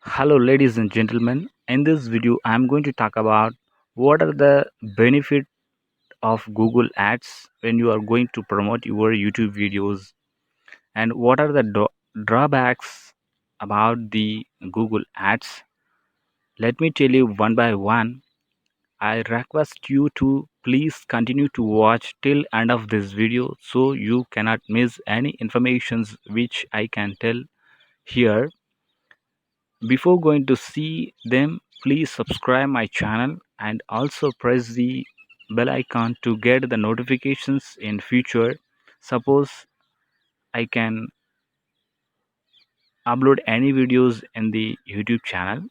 Hello ladies and gentlemen, in this video I am going to talk about what are the benefit of Google Ads when you are going to promote your YouTube videos, and what are the drawbacks about the Google Ads. Let me tell you one by one. I request you to please continue to watch till end of this video so you cannot miss any informations which I can tell here. Before going to see them, please subscribe my channel and also press the bell icon to get the notifications in future. Suppose I can upload any videos in the YouTube channel.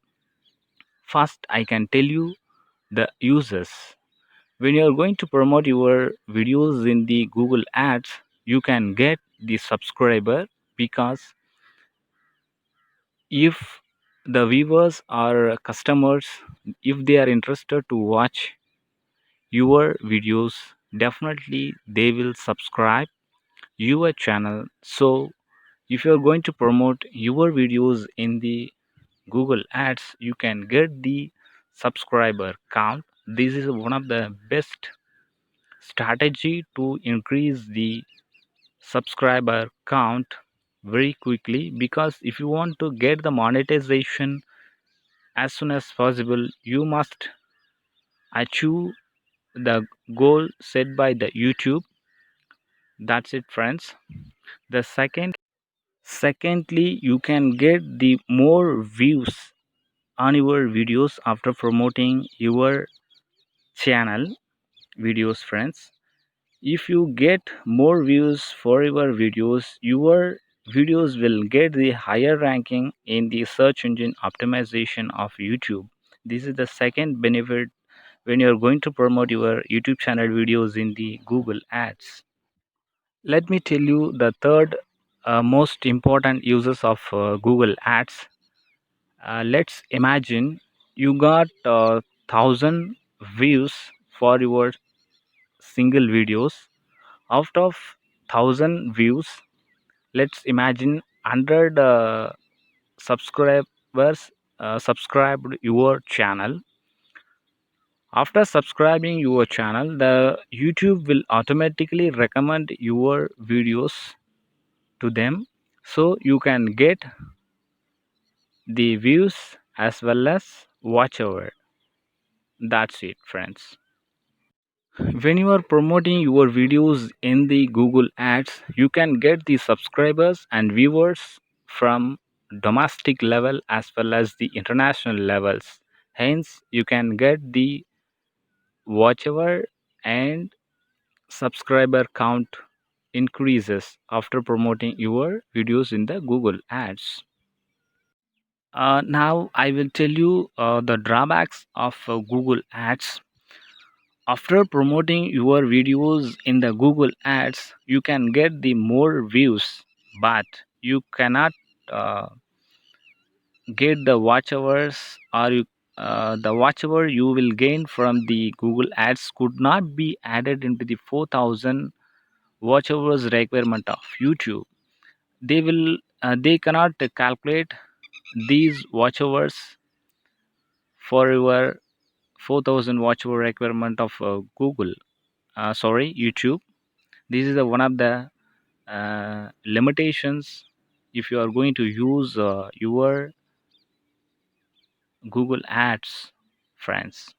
First, I can tell you the uses. When you are going to promote your videos in the Google Ads, you can get the subscriber because if the viewers or customers, if they are interested to watch your videos, definitely they will subscribe your channel. So if you are going to promote your videos in the Google Ads, you can get the subscriber count. This is one of the best strategy to increase the subscriber count very quickly, because if you want to get the monetization as soon as possible, you must achieve the goal set by the YouTube. That's it, friends. The secondly, you can get the more views on your videos after promoting your channel videos, friends. If you get more views for your videos will get the higher ranking in the search engine optimization of YouTube. This is the second benefit when you are going to promote your YouTube channel videos in the Google Ads. Let me tell you the third most important uses of Google Ads. Let's imagine you got 1,000 views for your single videos. Out of 1,000 views, let's imagine 100 subscribers subscribed your channel. After subscribing your channel, the YouTube will automatically recommend your videos to them, so you can get the views as well as watch hour. That's it, friends. When you are promoting your videos in the Google Ads, you can get the subscribers and viewers from domestic level as well as the international levels. Hence, you can get the watch hour and subscriber count increases after promoting your videos in the Google Ads. Now I will tell you the drawbacks of Google Ads. After promoting your videos in the Google Ads, you can get the more views, but you cannot uh, get the watch hours, or the watch hour you will gain from the Google Ads could not be added into the 4,000 watch hours requirement of YouTube. They cannot calculate these watch hours for your 4,000 watch hour requirement of Google. Sorry, YouTube. This is one of the limitations if you are going to use your Google Ads, friends.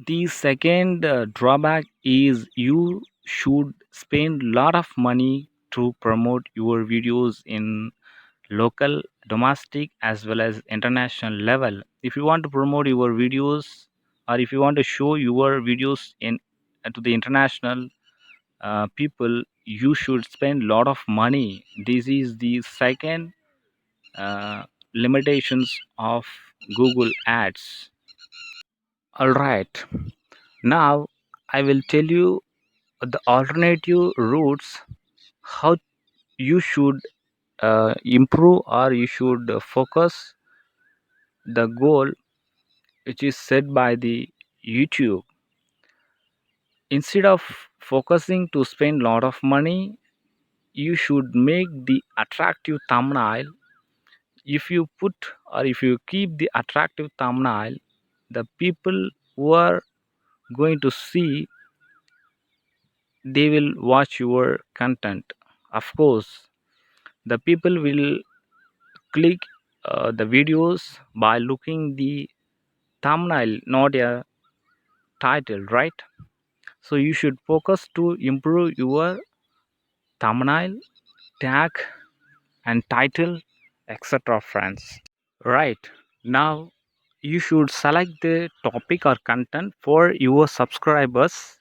The second drawback is you should spend lot of money to promote your videos in local, domestic as well as international level. If you want to promote your videos, or if you want to show your videos in to the international people, you should spend lot of money. This is the second uh, limitations of Google Ads. All right, now I will tell you the alternative routes, how you should improve, or you should focus the goal which is set by the YouTube. Instead of focusing to spend lot of money, you should make the attractive thumbnail. If you put or if you keep the attractive thumbnail, the people who are going to see, they will watch your content. Of course, the people will click the videos by looking the thumbnail, not a title, right? So you should focus to improve your thumbnail, tag, and title, etc. friends. Right. Now you should select the topic or content for your subscribers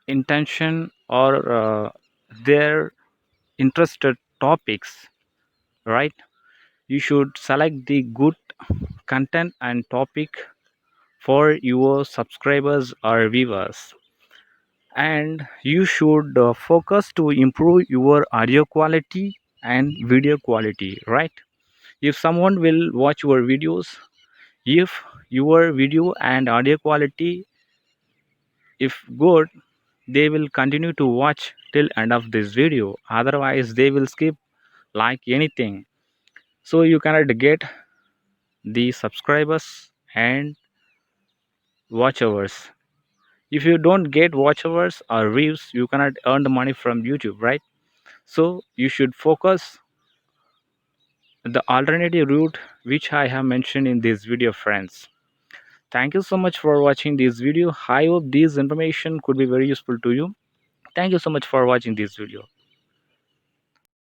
intention, or their interested topics, right? You should select the good content and topic for your subscribers or viewers, and you should focus to improve your audio quality and video quality, right? If someone will watch your videos, if your video and audio quality if good, they will continue to watch till end of this video, otherwise they will skip like anything. So you cannot get the subscribers and watch hours. If you don't get watch hours or views, you cannot earn the money from YouTube, right? So you should focus the alternative route which I have mentioned in this video, friends. Thank you so much for watching this video. I hope this information could be very useful to you. Thank you so much for watching this video.